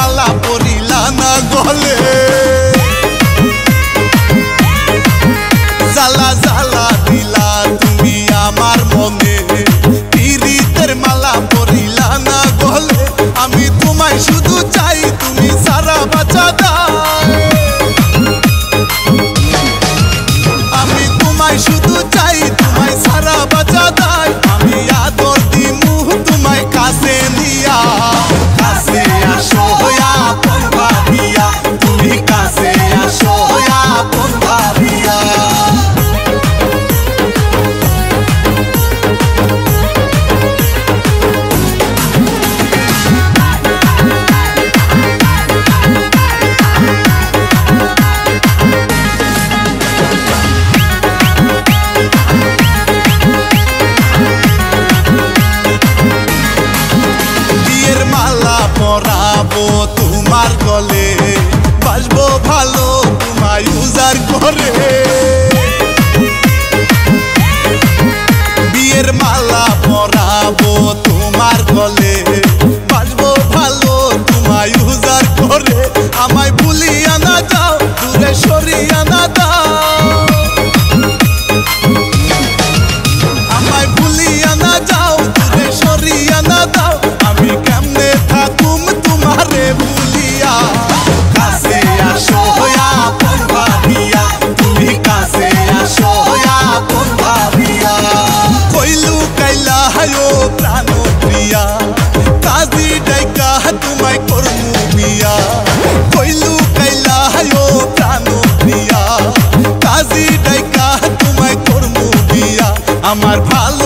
মালা পরিলা না গলে জ্বালা জ্বালা দিলা তুমি আমার মনে পিরিতের মালা পরিলা না গলে আমি তোমায় শুধু চাই তুমি সারা বাঁচা দাও আমি তোমায় শুধু চাই তোমায় সারা বাঁচা দাও আমি আদর দিমু তোমায় কাছে নিয়া কাছে আসো আপন ভাবিয়া তুমি কাছে আসো আপন ভাবিয়া পরাবো তোমার গলে বাসবো ভালো তোমায় উজাড় করে বিয়ের মালা পরাবো তোমার গলে বাসবো ভালো তোমায় উজাড় করে আমায় ভুলিয়া না যাও দূরে সরিয়া না দাও আমায় ভুলিয়া না যাও দূরে সরিয়া না দাও আমি কেমনে থাকুম তোমারে ভুলিয়া কাছে আসো আপন ভাবিয়া তুমি কাছে আসো আপন ভাবিয়া কইলু কাইলা হায়ো প্রাণ প্রিয়া কাজী ডাইকা তোমায় করমু বিয়া কইলু কাইলা হায়ো প্রাণ প্রিয়া কাজী ডাইকা তোমায় করমু বিয়া আমার ভালো